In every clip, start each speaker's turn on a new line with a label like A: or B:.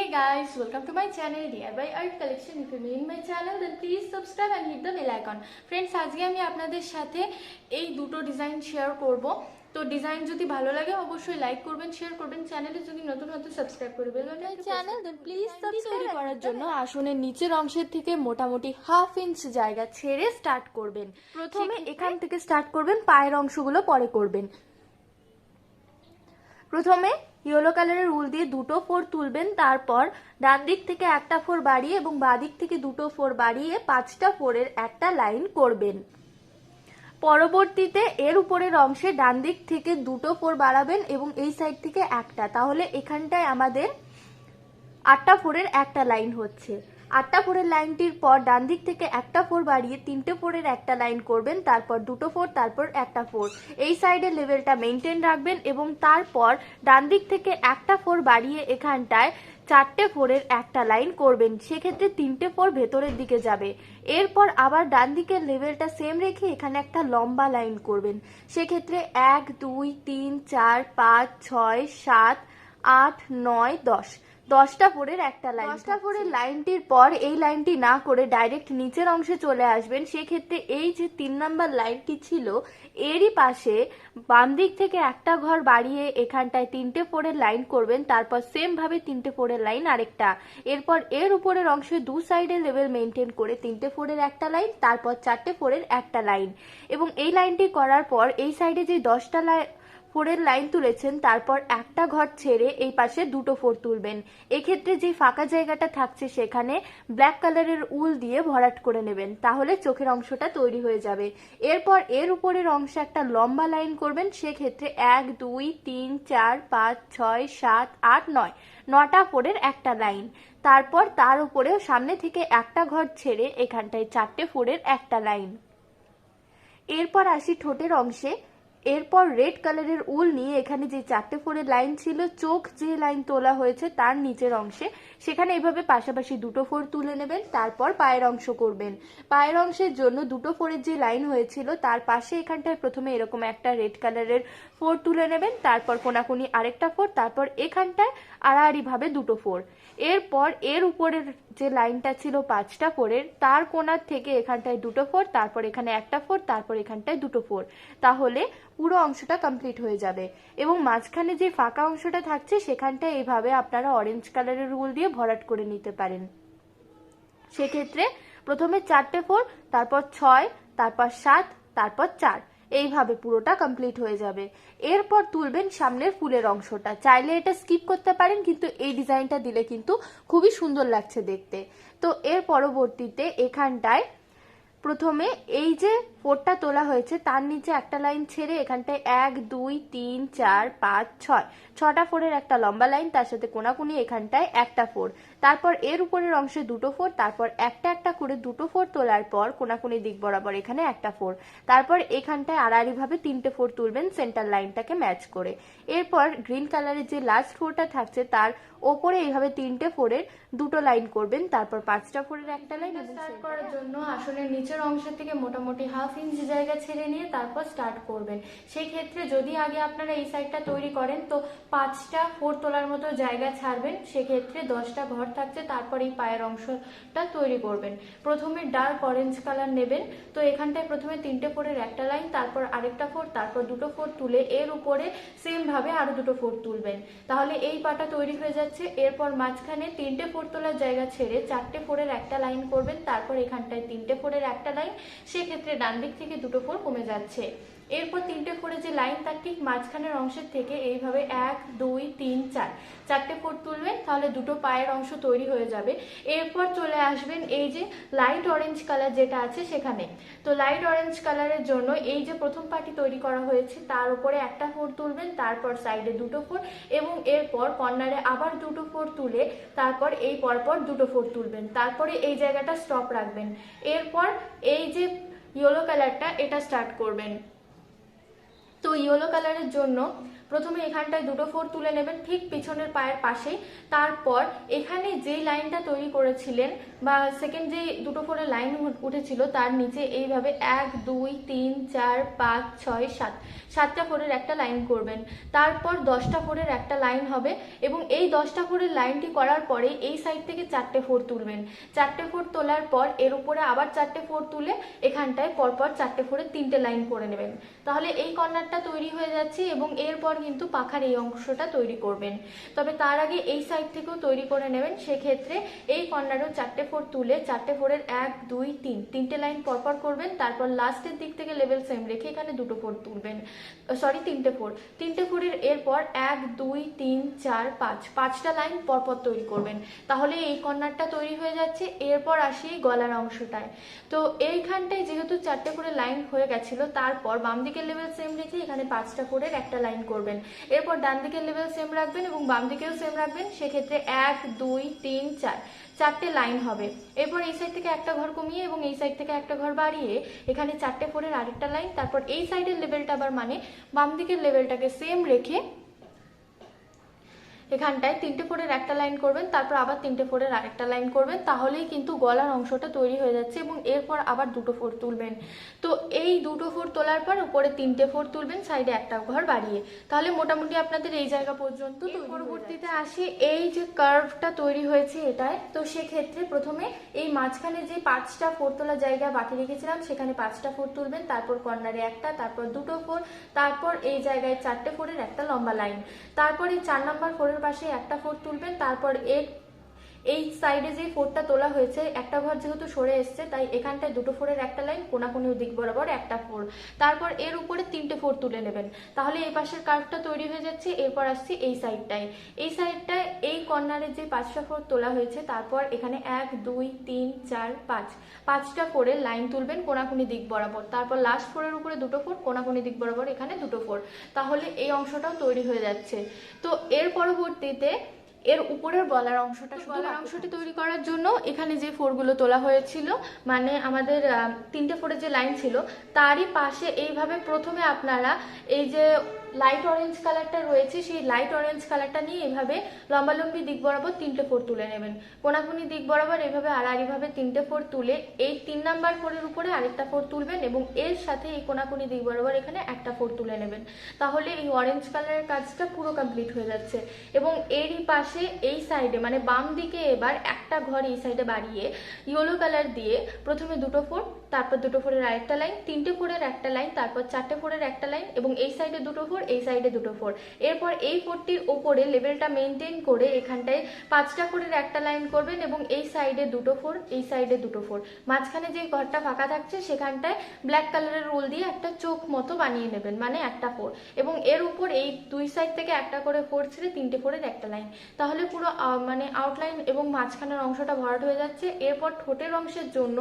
A: Hey guys, welcome to my channel DIY Art Collection. If you're new in my channel then please subscribe and hit the bell icon. Friends, আজকে আমি আপনাদের সাথে এই দুটো design share করব। তো design যদি ভালো লাগে অবশ্যই লাইক করবেন, শেয়ার করবেন, চ্যানেলে যদি নতুন হতে সাবস্ক্রাইব করে বেল চ্যানেল দেন প্লিজ সাবস্ক্রাইব করার জন্য আসনের নিচের অংশের থেকে মোটামুটি হাফ ইঞ্চ জায়গা ছেড়ে স্টার্ট করবেন। প্রথমে এখান থেকে স্টার্ট করবেন, পায়ের অংশগুলো পরে করবেন। প্রথমে ইয়েলো কালারের উল দিয়ে দুটো ফোর তুলবেন, তারপর ডান দিক থেকে একটা ফোর বাড়িয়ে এবং বাঁ দিক থেকে দুটো ফোর বাড়িয়ে 5টা ফোরের একটা লাইন করবেন। পরবর্তীতে এর উপরের অংশে ডান দিক থেকে দুটো ফোর বাড়াবেন এবং এই সাইড থেকে একটা, তাহলে এখানটায় আমাদের 8টা ফোরের একটা লাইন হচ্ছে। 8টা ফোরের লাইনটির পর ডান দিক থেকে একটা ফোর বাড়িয়ে 3টে ফোরের একটা লাইন করবেন, তারপর দুটো ফোর, তারপর একটা ফোর। এই সাইডের লেভেলটা মেনটেন রাখবেন এবং তারপর ডান দিক থেকে একটা ফোর বাড়িয়ে এখানটায় 4টে ফোরের একটা লাইন করবেন। সেক্ষেত্রে 3টে ফোর ভেতরের দিকে যাবে। এরপর আবার ডান দিকের লেভেলটা সেম রেখে এখানে একটা লম্বা লাইন করবেন। সেক্ষেত্রে 1 2 3 4 5 6 7 8 9 10 10টা ফোরের একটা লাইন। 10টা ফোরের লাইনটির পর এই লাইনটি না করে ডাইরেক্ট নিচের অংশে চলে আসবেন। সেক্ষেত্রে এই যে 3 নাম্বার লাইনটি ছিল এরই পাশে বাম দিক থেকে একটা ঘর বাড়িয়ে এখানটায় 3টে ফোরের লাইন করবেন, তারপর সেম ভাবে 3টে ফোরের লাইন আরেকটা। এরপর এর উপরের অংশে দু সাইডের লেভেল মেনটেন করে 3টে ফোরের একটা লাইন, তারপর 4টে ফোরের একটা লাইন। এবং এই লাইনটি করার পর এই সাইডে যে 10টা ফোরের লাইন তুলেছেন তারপর একটা ঘর ছেড়ে এই পাশে দুটো ফোর তুলবেন। এক্ষেত্রে যে ফাঁকা জায়গাটা থাকছে সেখানে ব্ল্যাক কালারের উল দিয়ে ভরাট করে নেবেন, তাহলে চোখের অংশটা তৈরি হয়ে যাবে। এরপর এর উপরের অংশে একটা লম্বা লাইন করবেন। সেক্ষেত্রে 1 2 3 4 5 6 7 8 9 9টা ফোরের একটা লাইন। তারপর তার উপরেও সামনে থেকে একটা ঘর ছেড়ে এখানটায় 4টে ফোরের একটা লাইন। এরপর আসি ঠোঁটের অংশে। এরপর রেড কালারের উল নিয়ে এখানে যে 4টে ফোরের লাইন ছিল, চোখ যে লাইন তোলা হয়েছে তার নিচের অংশে সেখানে এইভাবে পাশাপাশি দুটো ফোর তুলে নেবেন। তারপর পায়ের অংশ করবেন। পায়ের অংশের জন্য দুটো ফোরের যে লাইন হয়েছিল তার পাশে এখানটায় প্রথমে এরকম একটা রেড কালারের ফোর তুলে নেবেন, তারপর কোনাকুনি আরেকটা ফোর, তারপর এখানটায় আড়াআড়ি ভাবে দুটো ফোর। এরপর এর উপরের যে লাইনটা ছিল 5টা ফোরের তার কোনার থেকে এখানটায় দুটো ফোর, তারপর এখানে একটা ফোর, তারপর এখানটায় দুটো ফোর, তাহলে পুরো অংশটা কমপ্লিট হয়ে যাবে। এবং মাঝখানে যে ফাঁকা অংশটা থাকছে সেখানটায় এইভাবে আপনারা অরেঞ্জ কালারের উল দিয়ে ভরাট করে নিতে পারেন। সেক্ষেত্রে প্রথমে 4টে ফোর, তারপর 6, তারপর 7, তারপর 4, এইভাবে পুরোটা কমপ্লিট হয়ে যাবে। এরপর তুলবেন সামনের ফুলের অংশটা। চাইলে এটা স্কিপ করতে পারেন, কিন্তু এই ডিজাইনটা দিলে কিন্তু খুবই সুন্দর লাগছে দেখতে। তো এর পরবর্তীতে এখানটায় প্রথমে এই যে ফোরটা তোলা হয়েছে তার নিচে একটা লাইন ছেড়ে এখানটায় 1 2 3 4 5 6 6টা ফোরের একটা লম্বা লাইন, তার সাথে কোনাকুনি এখানটায় একটা ফোর। তারপর এর উপরের অংশে দুটো ফোর, তারপর একটা একটা করে দুটো ফোর তোলার পর কোনাকুনি দিক বরাবর এখানে একটা ফোর, তারপর এখানটায় আড়াআড়ি ভাবে 3টে ফোর তুলবেন সেন্টার লাইনটাকে ম্যাচ করে। এরপর গ্রিন কালারের যে লাস্ট ফোরটা থাকছে তার ওপরে এইভাবে 3টে ফোরের দুটো লাইন করবেন, তারপর 5টা ফোরের একটা লাইন। স্টার্ট করার জন্য আসনের নিচের অংশের থেকে মোটামুটি হাফ ইঞ্চ জায়গা ছেড়ে নিয়ে তারপর স্টার্ট করবেন। সেই ক্ষেত্রে যদি আগে আপনারা এই সাইডটা তৈরি করেন তো 5টা ফোর তোলার মতো জায়গা ছাড়বেন, সেক্ষেত্রে 10টা ঘর থাকছে। তারপর এই পায়ের অংশটা তৈরি করবেন। প্রথমে ডার্ক অরেঞ্জ কালার নেবেন। তো এখানটায় প্রথমে 3টে ফোরের একটা লাইন, তারপর আরেকটা ফোর, তারপর দুটো ফোর তুলে এর উপরে সেম ভাবে আরো দুটো ফোর তুলবেন, তাহলে এই পাটা তৈরি হয়ে যাচ্ছে। এরপর মাঝখানে 3টে ফোর তোলার জায়গা ছেড়ে 4টে ফোরের একটা লাইন করবেন, তারপর এখানটায় 3টে ফোরের একটা লাইন। সেক্ষেত্রে ডান দিক থেকে দুটো ফোর কমে যাচ্ছে। এরপর 3টে ফোরের যে লাইন তার ঠিক মাঝখানের অংশের থেকে এইভাবে 1 2 3 4 4টে ফোর তুলবেন, তাহলে দুটো পায়ের অংশ তৈরি হয়ে যাবে। এরপর চলে আসবেন এই যে লাইট অরেঞ্জ কালার যেটা আছে সেখানে। তো লাইট অরেঞ্জ কালারের জন্য এই যে প্রথম পাটি তৈরি করা হয়েছে তার উপরে একটা ফোর তুলবেন, তারপর সাইডে দুটো ফোর এবং এরপর কর্নারে আবার দুটো ফোর তুলে তারপর এই পরপর দুটো ফোর তুলবেন, তারপরে এই জায়গাটা স্টপ রাখবেন। এরপর এই যে ইয়েলো কালারটা এটা স্টার্ট করবেন। তো ইয়েলো কালারের জন্য প্রথমে এখানটায় দুটো ফোর তুলে নেবেন ঠিক পিছনের পায়ের পাশেই। তারপর এখানে যেই লাইনটা তৈরি করেছিলেন বা সেকেন্ড যে দুটো ফোরের লাইন উঠেছিল তার নিচে এইভাবে 1 2 3 4 5 6 7 7টা ফোরের একটা লাইন করবেন। তারপর 10টা ফোরের একটা লাইন হবে এবং এই 10টা ফোরের লাইনটি করার পরে এই সাইড থেকে 4টে ফোর তুলবেন। 4টে ফোর তোলার পর এর উপরে আবার 4টে ফোর তুলে এখানটায় পরপর 4টে ফোরের 3টে লাইন করে নেবেন। তাহলে এই কর্নারটা তৈরি হয়ে যাচ্ছে এবং এরপর কিন্তু পাখার এই অংশটা তৈরি করবেন। তবে তার আগে এই সাইড থেকেও তৈরি করে নেবেন। সেক্ষেত্রে এই কর্নারেও 4টে ফোর তুলে 4টে ফোরের 1 2 3 3টে লাইন পরপর করবেন। তারপর লাস্টের দিক থেকে লেভেল সেম রেখে এখানে দুটো ফোর তুলবেন, সরি 3টে ফোরের এরপর 1 2 3 4 5 5টা লাইন পরপর তৈরি করবেন। তাহলে এই কর্নারটা তৈরি হয়ে যাচ্ছে। এরপর আসি গলার অংশটায়। তো এইখানটায় যেহেতু 4টে করে লাইন হয়ে গেছিল, তারপর বাম দিকের লেভেল সেম রেখে এখানে 5টা ফোরের একটা লাইন করবেন। এরপর ডান দিকের লেভেল সেম রাখবেন এবং বাম দিকেও সেম রাখবেন। সেক্ষেত্রে 1 2 3 4 4টে লাইন হবে। এরপর এই সাইড থেকে একটা ঘর কমিয়ে এবং এই সাইড থেকে একটা ঘর বাড়িয়ে এখানে 4টে ফোরের আরেকটা লাইন। তারপর এই সাইডের লেভেলটা আবার মানে বাম দিকের লেভেলটাকে সেম রেখে এখানটায় 3টে ফোরের একটা লাইন করবেন। তারপর আবার 3টে ফোরের আরেকটা লাইন করবেন। তাহলেই কিন্তু গলার অংশটা তৈরি হয়ে যাচ্ছে এবং এরপর আবার দুটো ফোর তুলবেন। তো এই দুটো ফোর তোলার পর উপরে 3টে ফোর তুলবেন, সাইডে একটা ঘর বাড়িয়ে। তাহলে মোটামুটি আপনাদের এই জায়গা পর্যন্ত। পরবর্তীতে আসি এই যে কার্ভটা তৈরি হয়েছে এটায়। তো সেক্ষেত্রে প্রথমে এই মাঝখানে যে 5টা ফোর তোলা জায়গা বাকি রেখেছিলাম সেখানে 5টা ফোর তুলবেন। তারপর কর্নারে একটা, তারপর দুটো ফোর, তারপর এই জায়গায় 4টে ফোরের একটা লম্বা লাইন। তারপর এই 4 নাম্বার ফোরের পাশে একটা ফোর তুলবেন। তারপর এই সাইডে যে ফোরটা তোলা হয়েছে একটা ঘর যেহেতু সরে এসছে তাই এখানটায় দুটো ফোরের একটা লাইন, কোনাকুনি দিক বরাবর একটা ফোর। তারপর এর উপরে 3টে ফোর তুলে নেবেন। তাহলে এই পাশের কার্ভটা তৈরি হয়ে যাচ্ছে। এরপর আসছি এই সাইডটায়। এই সাইডটায় এই কর্নারে যে 5টা ফোর তোলা হয়েছে তারপর এখানে 1 2 3 4 5 5টা ফোরের লাইন তুলবেন কোনাকুনি দিক বরাবর। তারপর লাস্ট ফোরের উপরে দুটো ফোর, কোনাকুনি দিক বরাবর এখানে দুটো ফোর। তাহলে এই অংশটাও তৈরি হয়ে যাচ্ছে। তো এর পরবর্তীতে এর উপরের গলার অংশটি তৈরি করার জন্য এখানে যে ফোরগুলো তোলা হয়েছিল মানে আমাদের 3টে ফোরের যে লাইন ছিল তারই পাশে এইভাবে প্রথমে আপনারা এই যে লাইট অরেঞ্জ কালারটা রয়েছে সেই লাইট অরেঞ্জ কালারটা নিয়ে এভাবে লম্বালম্বি দিক বরাবর 3টে ফোর তুলে নেবেন। কোনাকুনি দিক বরাবর এভাবে আড়াআড়িভাবে 3টে ফোর তুলে এই 3 নাম্বার ফোরের উপরে আরেকটা ফোর তুলবেন এবং এর সাথে এই কোনাকুনি দিক বরাবর এখানে একটা ফোর তুলে নেবেন। তাহলে এই অরেঞ্জ কালারের কাজটা পুরো কমপ্লিট হয়ে যাচ্ছে। এবং এরই পাশে এই সাইডে মানে বাম দিকে এবার একটা ঘর এই সাইডে বাড়িয়ে ইয়েলো কালার দিয়ে প্রথমে দুটো ফোর, তারপর দুটো ফোরের আরেকটা লাইন, 3টে ফোরের একটা লাইন, তারপর 4টে ফোরের একটা লাইন এবং এই সাইডে দুটো ফোর, এই সাইডে দুটো ফোর। এরপর এই ফোরটির ওপরে লেভেলটা মেনটেন করে এখানটায় 5টা ফোরের একটা লাইন করবেন এবং এই সাইডে দুটো ফোর, এই সাইডে দুটো ফোর। মাঝখানে যে ঘরটা ফাঁকা থাকছে সেখানটায় ব্ল্যাক কালারের রোল দিয়ে একটা চোখ মতো বানিয়ে নেবেন মানে একটা ফোর এবং এর উপর এই দুই সাইড থেকে একটা করে ফোর ছেড়ে 3টে ফোরের একটা লাইন। তাহলে পুরো মানে আউটলাইন এবং মাঝখানের অংশটা ভরাট হয়ে যাচ্ছে। এরপর ঠোঁটের অংশের জন্য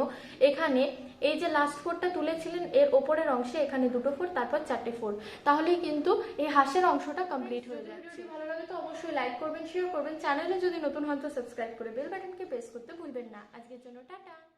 A: এখানে এই যে লাস্ট ফোরটা তুলেছিলেন এর ওপরের অংশে এখানে দুটো ফোর, তারপর 4টে ফোর। তাহলেই কিন্তু এই হাঁসের অংশটা কমপ্লিট হয়ে যাচ্ছে। ভালো লাগে তো অবশ্যই লাইক করবেন, শেয়ার করবেন। চ্যানেলে যদি নতুন হন তো সাবস্ক্রাইব করে বেল বাটনকে প্রেস করতে ভুলবেন না। আজকের জন্য টাটা।